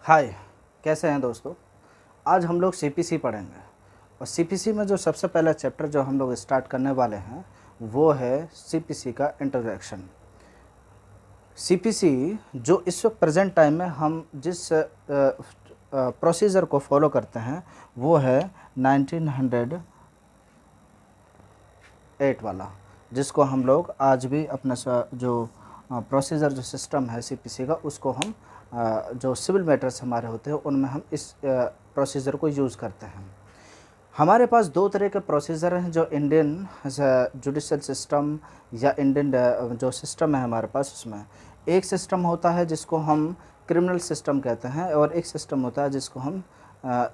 हाय, कैसे हैं दोस्तों। आज हम लोग सीपीसी पढ़ेंगे और सीपीसी में जो सबसे पहला चैप्टर जो हम लोग स्टार्ट करने वाले हैं वो है सीपीसी का इंट्रोडक्शन। सीपीसी जो इस वक्त प्रेजेंट टाइम में हम जिस प्रोसीजर को फॉलो करते हैं वो है 1908 वाला, जिसको हम लोग आज भी अपना जो प्रोसीजर जो सिस्टम है सीपीसी का उसको हम जो सिविल मैटर्स हमारे होते हैं उनमें हम इस प्रोसीजर को यूज़ करते हैं। हमारे पास दो तरह के प्रोसीजर हैं जो इंडियन जुडिशल सिस्टम या इंडियन जो सिस्टम है हमारे पास, उसमें एक सिस्टम होता है जिसको हम क्रिमिनल सिस्टम कहते हैं और एक सिस्टम होता है जिसको हम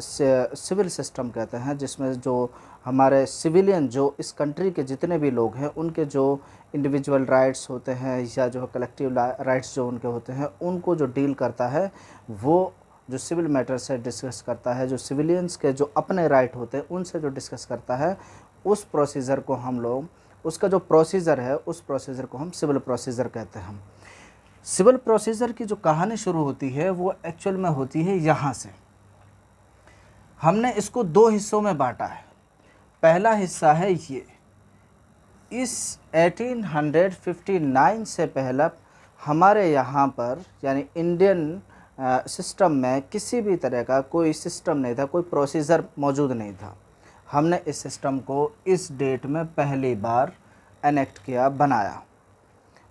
सिविल सिस्टम कहते हैं, जिसमें जो हमारे सिविलियन जो इस कंट्री के जितने भी लोग हैं उनके जो इंडिविजुअल राइट्स होते हैं या जो कलेक्टिव राइट्स जो उनके होते हैं उनको जो डील करता है वो जो सिविल मैटर से डिस्कस करता है। जो सिविलियंस के जो अपने राइट होते हैं उनसे जो डिस्कस करता है उस प्रोसीजर को हम लोग, उसका जो प्रोसीजर है उस प्रोसीजर को हम सिविल प्रोसीजर कहते हैं। सिविल प्रोसीजर की जो कहानी शुरू होती है वो एक्चुअल में होती है यहाँ से। हमने इसको दो हिस्सों में बांटा है। पहला हिस्सा है ये, इस 1859 से पहले हमारे यहाँ पर यानी इंडियन सिस्टम में किसी भी तरह का कोई सिस्टम नहीं था, कोई प्रोसीजर मौजूद नहीं था। हमने इस सिस्टम को इस डेट में पहली बार एनेक्ट किया, बनाया।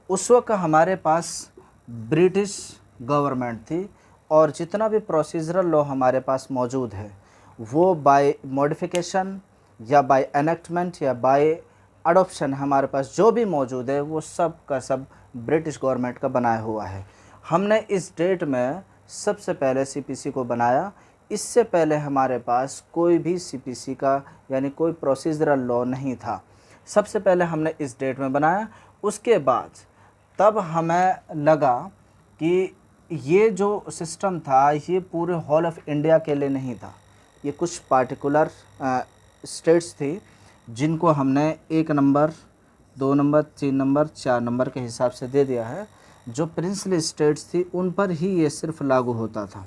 उस वक्त हमारे पास ब्रिटिश गवर्नमेंट थी और जितना भी प्रोसीजरल लॉ हमारे पास मौजूद है वो बाय मॉडिफिकेशन या बाय एनेक्टमेंट या बाय अडॉप्शन हमारे पास जो भी मौजूद है वो सब का सब ब्रिटिश गवर्नमेंट का बनाया हुआ है। हमने इस डेट में सबसे पहले सीपीसी को बनाया। इससे पहले हमारे पास कोई भी सीपीसी का यानी कोई प्रोसीजरल लॉ नहीं था। सबसे पहले हमने इस डेट में बनाया। उसके बाद तब हमें लगा कि ये जो सिस्टम था ये पूरे होल ऑफ इंडिया के लिए नहीं था, ये कुछ पार्टिकुलर स्टेट्स थी जिनको हमने 1 नंबर 2 नंबर 3 नंबर 4 नंबर के हिसाब से दे दिया है। जो प्रिंसली स्टेट्स थी उन पर ही ये सिर्फ लागू होता था।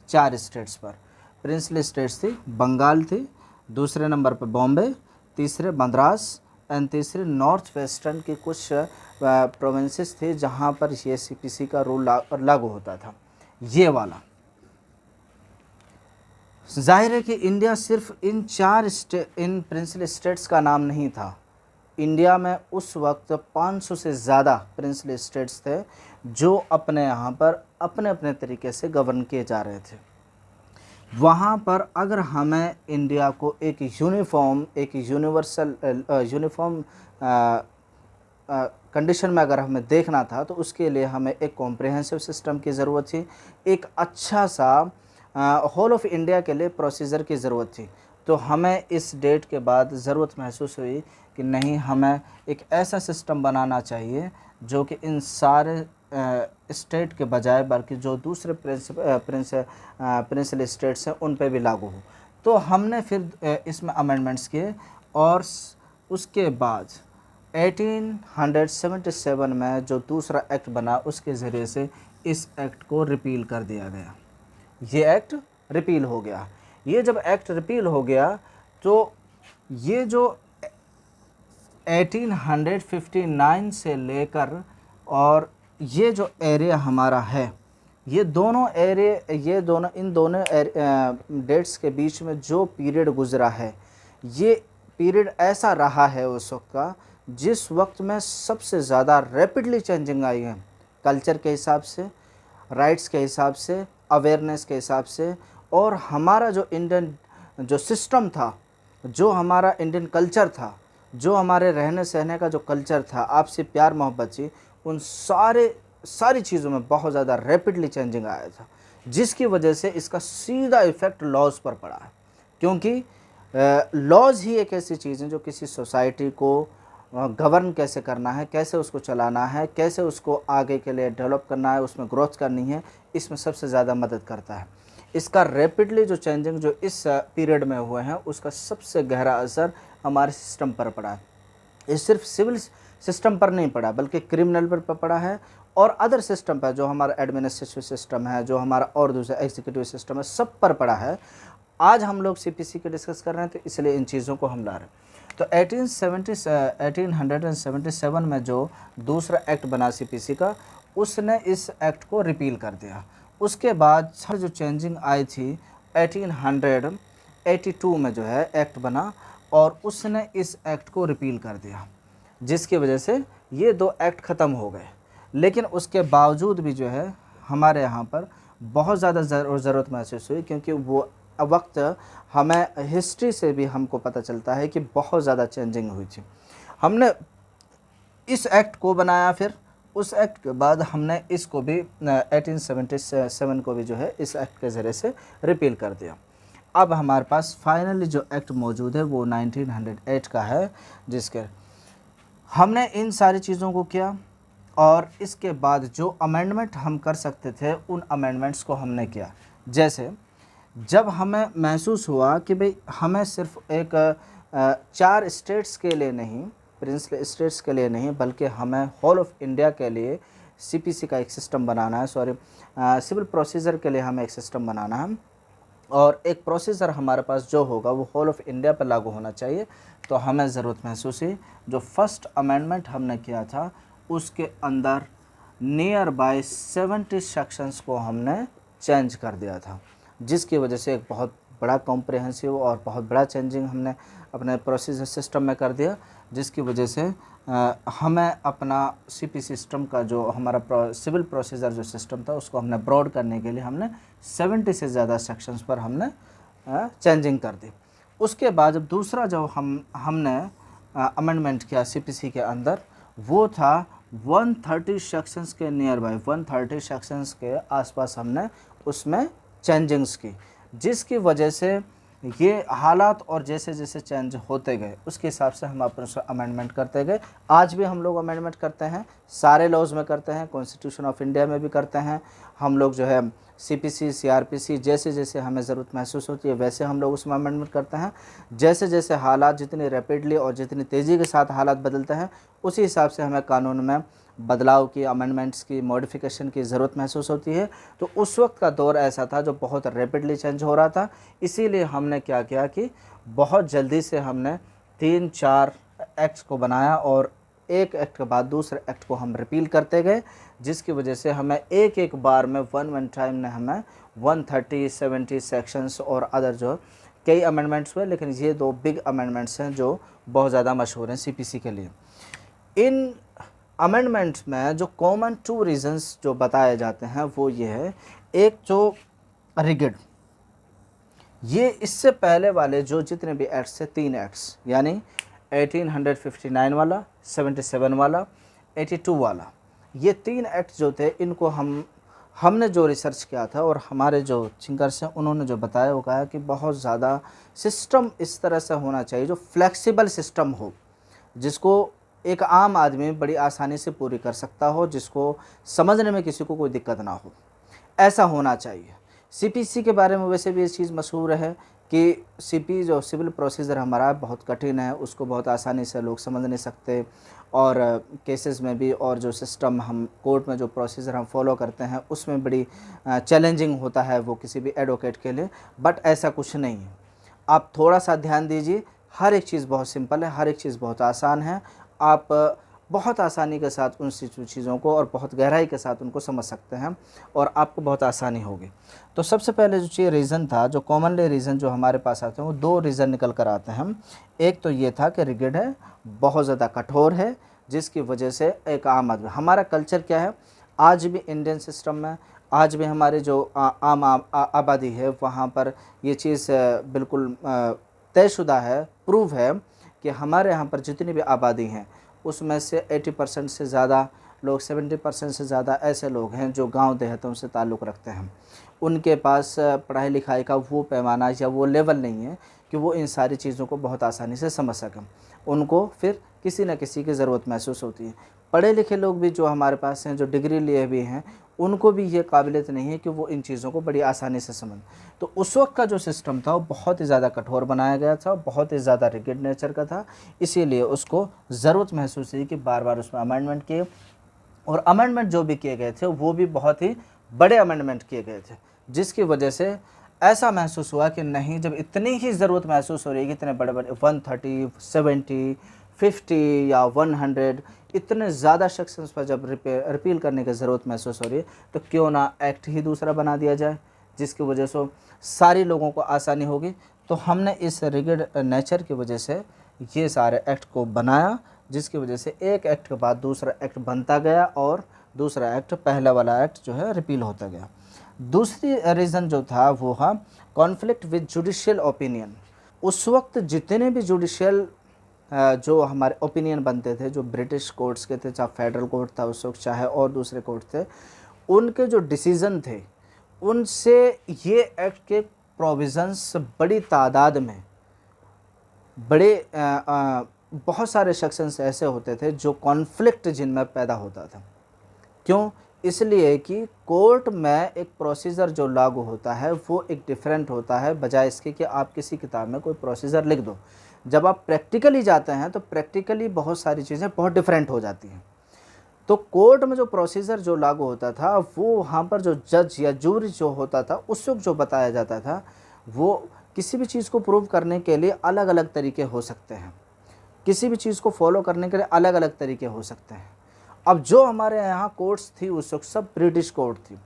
4 स्टेट्स पर प्रिंसली स्टेट्स थी, बंगाल थी, दूसरे नंबर पर बॉम्बे, तीसरे मद्रास एंड तीसरे नॉर्थ वेस्टर्न की कुछ प्रोविंसेस थे जहाँ पर ये सीपीसी का रूल लागू होता था। ये वाला जाहिर है कि इंडिया सिर्फ इन 4 इन प्रिंसली स्टेट्स का नाम नहीं था। इंडिया में उस वक्त 500 से ज़्यादा प्रिंसली स्टेट्स थे जो अपने यहाँ पर अपने अपने तरीके से गवर्न किए जा रहे थे। वहाँ पर अगर हमें इंडिया को एक यूनिफॉर्म, एक यूनिवर्सल यूनिफॉर्म कंडीशन में अगर हमें देखना था तो उसके लिए हमें एक कॉम्प्रिहेंसिव सिस्टम की ज़रूरत थी, एक अच्छा सा होल ऑफ इंडिया के लिए प्रोसीजर की ज़रूरत थी। तो हमें इस डेट के बाद ज़रूरत महसूस हुई कि नहीं, हमें एक ऐसा सिस्टम बनाना चाहिए जो कि इन सारे स्टेट के बजाय बल्कि जो दूसरे प्रिंसली स्टेट्स हैं उन पे भी लागू हो। तो हमने फिर इसमें अमेंडमेंट्स किए और उसके बाद 1877 में जो दूसरा एक्ट बना उसके ज़रिए से इस एक्ट को रिपील कर दिया गया। ये एक्ट रिपील हो गया। ये जब एक्ट रिपील हो गया तो ये जो 1859 से लेकर और ये जो एरिया हमारा है, ये दोनों इन दोनों डेट्स के बीच में जो पीरियड गुज़रा है ये पीरियड ऐसा रहा है उस वक्त का जिस वक्त में सबसे ज़्यादा रैपिडली चेंजिंग आई है, कल्चर के हिसाब से, राइट्स के हिसाब से, अवेयरनेस के हिसाब से। और हमारा जो इंडियन जो सिस्टम था, जो हमारा इंडियन कल्चर था, जो हमारे रहने सहने का जो कल्चर था, आपसी प्यार मोहब्बत थी, उन सारी चीज़ों में बहुत ज़्यादा रैपिडली चेंजिंग आया था, जिसकी वजह से इसका सीधा इफ़ेक्ट लॉज पर पड़ा है। क्योंकि लॉज ही एक ऐसी चीज़ है जो किसी सोसाइटी को गवर्न कैसे करना है, कैसे उसको चलाना है, कैसे उसको आगे के लिए डेवलप करना है, उसमें ग्रोथ करनी है, इसमें सबसे ज़्यादा मदद करता है। इसका रैपिडली जो चेंजिंग जो इस पीरियड में हुए हैं उसका सबसे गहरा असर हमारे सिस्टम पर पड़ा है। ये सिर्फ सिविल सिस्टम पर नहीं पड़ा बल्कि क्रिमिनल पर पड़ा है और अदर सिस्टम पर जो हमारा एडमिनिस्ट्रेटिव सिस्टम है, जो हमारा और दूसरा एग्जीक्यूटिव सिस्टम है, सब पर पड़ा है। आज हम लोग सीपीसी के डिस्कस कर रहे हैं, तो इसलिए इन चीज़ों को हम ला रहे हैं। तो 1877 में जो दूसरा एक्ट बना सीपीसी का, उसने इस एक्ट को रिपील कर दिया। उसके बाद जो चेंजिंग आई थी 1882 में जो है एक्ट बना, और उसने इस एक्ट को रिपील कर दिया, जिसकी वजह से ये दो एक्ट ख़त्म हो गए। लेकिन उसके बावजूद भी जो है हमारे यहाँ पर बहुत ज़्यादा ज़रूरत महसूस हुई, क्योंकि वो वक्त हमें हिस्ट्री से भी हमको पता चलता है कि बहुत ज़्यादा चेंजिंग हुई थी। हमने इस एक्ट को बनाया, फिर उस एक्ट के बाद हमने इसको भी 1877 को भी जो है इस एक्ट के ज़रिए से रिपील कर दिया। अब हमारे पास फाइनली जो एक्ट मौजूद है वो 1908 का है, जिसके हमने इन सारी चीज़ों को किया, और इसके बाद जो अमेंडमेंट हम कर सकते थे उन अमेंडमेंट्स को हमने किया। जैसे जब हमें महसूस हुआ कि भाई हमें सिर्फ एक 4 स्टेट्स के लिए नहीं, प्रिंसली स्टेट्स के लिए नहीं, बल्कि हमें होल ऑफ इंडिया के लिए सीपीसी का एक सिस्टम बनाना है, सिविल प्रोसीजर के लिए हमें एक सिस्टम बनाना है, और एक प्रोसीजर हमारे पास जो होगा वो होल ऑफ इंडिया पर लागू होना चाहिए। तो हमें ज़रूरत महसूस हुई, जो फर्स्ट अमेंडमेंट हमने किया था उसके अंदर नियर बाय 70 सेक्शंस को हमने चेंज कर दिया था, जिसकी वजह से एक बहुत बड़ा कॉम्प्रिहेंसिव और बहुत बड़ा चेंजिंग हमने अपने प्रोसीजर सिस्टम में कर दिया, जिसकी वजह से हमें अपना सीपी सिस्टम का जो हमारा सिविल प्रोसीजर जो सिस्टम था उसको हमने ब्रॉड करने के लिए हमने 70 से ज़्यादा सेक्शंस पर हमने चेंजिंग कर दी। उसके बाद जब दूसरा जो हमने अमेंडमेंट किया सीपीसी के अंदर, वो था 130 सेक्शंस के नियर बाय, 130 सेक्शंस के आसपास हमने उसमें चेंजिंग्स की, जिसकी वजह से ये हालात और जैसे जैसे चेंज होते गए उसके हिसाब से हम अपने अमेंडमेंट करते गए। आज भी हम लोग अमेंडमेंट करते हैं, सारे लॉज में करते हैं, कॉन्स्टिट्यूशन ऑफ इंडिया में भी करते हैं हम लोग, जो है सीपीसी, सीआरपीसी, जैसे जैसे हमें ज़रूरत महसूस होती है वैसे हम लोग उसमें अमेंडमेंट करते हैं। जैसे जैसे हालात जितनी रैपिडली और जितनी तेज़ी के साथ हालात बदलते हैं, उसी हिसाब से हमें कानून में बदलाव की, अमेंडमेंट्स की, मॉडिफिकेशन की ज़रूरत महसूस होती है। तो उस वक्त का दौर ऐसा था जो बहुत रैपिडली चेंज हो रहा था, इसीलिए हमने क्या किया कि बहुत जल्दी से हमने 3-4 एक्ट्स को बनाया, और एक एक्ट के बाद दूसरे एक्ट को हम रिपील करते गए, जिसकी वजह से हमें एक एक बार में वन टाइम ने हमें 130, 70 सेक्शंस और अदर जो कई अमेंडमेंट्स हुए, लेकिन ये दो बिग अमेंडमेंट्स हैं जो बहुत ज़्यादा मशहूर हैं सीपीसी के लिए। इन अमेंडमेंट्स में जो कॉमन 2 रीज़न्स जो बताए जाते हैं वो ये है, एक जो रिगिड, ये इससे पहले वाले जो जितने भी एक्ट्स थे, 3 एक्ट्स यानी 1859 वाला, 77 वाला, 82 वाला, ये 3 एक्ट जो थे इनको हमने जो रिसर्च किया था और हमारे जो थिंकर्स हैं उन्होंने जो बताया, वो कहा कि बहुत ज़्यादा सिस्टम इस तरह से होना चाहिए जो फ्लेक्सिबल सिस्टम हो, जिसको एक आम आदमी बड़ी आसानी से पूरी कर सकता हो, जिसको समझने में किसी को कोई दिक्कत ना हो, ऐसा होना चाहिए। सीपीसी के बारे में वैसे भी ये चीज़ मशहूर है कि सीपी जो सिविल प्रोसीजर हमारा बहुत कठिन है, उसको बहुत आसानी से लोग समझ नहीं सकते, और केसेस में भी, और जो सिस्टम हम कोर्ट में जो प्रोसीजर हम फॉलो करते हैं उसमें बड़ी चैलेंजिंग होता है वो किसी भी एडवोकेट के लिए। बट ऐसा कुछ नहीं है, आप थोड़ा सा ध्यान दीजिए, हर एक चीज़ बहुत सिंपल है, हर एक चीज़ बहुत आसान है, आप बहुत आसानी के साथ उन चीज़ों को और बहुत गहराई के साथ उनको समझ सकते हैं और आपको बहुत आसानी होगी। तो सबसे पहले जो चीज़ रीज़न था, जो कॉमनली रीज़न जो हमारे पास आते हैं वो 2 रीज़न निकल कर आते हैं। एक तो ये था कि रिगिड है, बहुत ज़्यादा कठोर है, जिसकी वजह से एक आम आदमी, हमारा कल्चर क्या है आज भी इंडियन सिस्टम में, आज भी हमारे जो आम आबादी है वहाँ पर ये चीज़ बिल्कुल तयशुदा है, प्रूव है कि हमारे यहाँ पर जितनी भी आबादी हैं उसमें से 80% से ज़्यादा लोग, 70% से ज़्यादा ऐसे लोग हैं जो गांव देहातों से ताल्लुक़ रखते हैं। उनके पास पढ़ाई लिखाई का वो पैमाना या वो लेवल नहीं है कि वो इन सारी चीज़ों को बहुत आसानी से समझ सकें। उनको फिर किसी न किसी की ज़रूरत महसूस होती है। पढ़े लिखे लोग भी जो हमारे पास हैं, जो डिग्री लिए भी हैं, उनको भी ये काबिलियत नहीं है कि वो इन चीज़ों को बड़ी आसानी से समझ। तो उस वक्त का जो सिस्टम था वो बहुत ही ज़्यादा कठोर बनाया गया था, बहुत ही ज़्यादा रिगिड नेचर का था, इसीलिए उसको ज़रूरत महसूस हुई कि बार बार उसमें अमेंडमेंट किए। और अमेंडमेंट जो भी किए गए थे वो भी बहुत ही बड़े अमेंडमेंट किए गए थे, जिसकी वजह से ऐसा महसूस हुआ कि नहीं, जब इतनी ही ज़रूरत महसूस हो रही है कि इतने बड़े बड़े 130, 70, 50 या 100 इतने ज़्यादा सेक्शंस पर जब रिपील करने की ज़रूरत महसूस हो रही है, तो क्यों ना एक्ट ही दूसरा बना दिया जाए, जिसकी वजह से सारी लोगों को आसानी होगी। तो हमने इस रिगिड नेचर की वजह से ये सारे एक्ट को बनाया, जिसकी वजह से एक एक्ट के बाद दूसरा एक्ट बनता गया और दूसरा एक्ट, पहला वाला एक्ट जो है रिपील होता गया। दूसरी रीज़न जो था वो था कॉन्फ्लिक्ट विद जुडिशियल ओपिनियन। उस वक्त जितने भी जुडिशियल जो हमारे ओपिनियन बनते थे, जो ब्रिटिश कोर्ट्स के थे, चाहे फेडरल कोर्ट था उस वक्त, चाहे और दूसरे कोर्ट थे, उनके जो डिसीज़न थे उनसे ये एक्ट के प्रोविज़न्स बड़ी तादाद में, बहुत सारे सेक्शंस ऐसे होते थे जो कॉन्फ्लिक्ट जिनमें पैदा होता था। क्यों? इसलिए कि कोर्ट में एक प्रोसीजर जो लागू होता है वो एक डिफरेंट होता है, बजाय इसके कि आप किसी किताब में कोई प्रोसीजर लिख दो। जब आप प्रैक्टिकली जाते हैं तो प्रैक्टिकली बहुत सारी चीज़ें बहुत डिफरेंट हो जाती हैं। तो कोर्ट में जो प्रोसीजर जो लागू होता था, वो वहाँ पर जो जज या जूरी जो होता था उस वक्त जो बताया जाता था, वो किसी भी चीज़ को प्रूव करने के लिए अलग अलग तरीके हो सकते हैं, किसी भी चीज़ को फॉलो करने के लिए अलग अलग तरीके हो सकते हैं। अब जो हमारे यहाँ कोर्ट्स थी उस वक्त सब ब्रिटिश कोर्ट थी,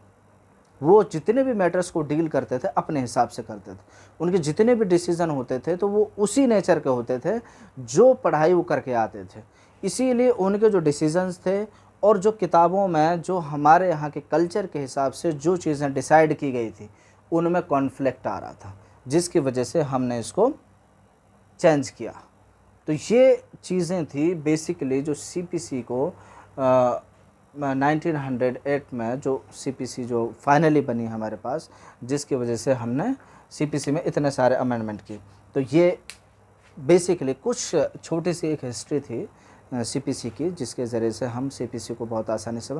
वो जितने भी मैटर्स को डील करते थे अपने हिसाब से करते थे। उनके जितने भी डिसीज़न होते थे तो वो उसी नेचर के होते थे जो पढ़ाई वो करके आते थे। इसीलिए उनके जो डिसीजंस थे और जो किताबों में जो हमारे यहाँ के कल्चर के हिसाब से जो चीज़ें डिसाइड की गई थी उनमें कॉन्फ्लिक्ट आ रहा था, जिसकी वजह से हमने इसको चेंज किया। तो ये चीज़ें थी बेसिकली जो सीपीसी को 1908 में जो सीपीसी जो फाइनली बनी हमारे पास, जिसकी वजह से हमने सीपीसी में इतने सारे अमेंडमेंट की। तो ये बेसिकली कुछ छोटी सी एक हिस्ट्री थी सीपीसी की, जिसके ज़रिए से हम सीपीसी को बहुत आसानी से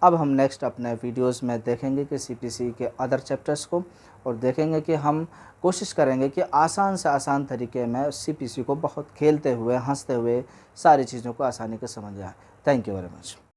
अब हम नेक्स्ट अपने वीडियोस में देखेंगे कि सीपीसी के अदर चैप्टर्स को, और देखेंगे कि हम कोशिश करेंगे कि आसान से आसान तरीके में सीपीसी को बहुत खेलते हुए, हंसते हुए सारी चीज़ों को आसानी से समझ आए। Thank you very much.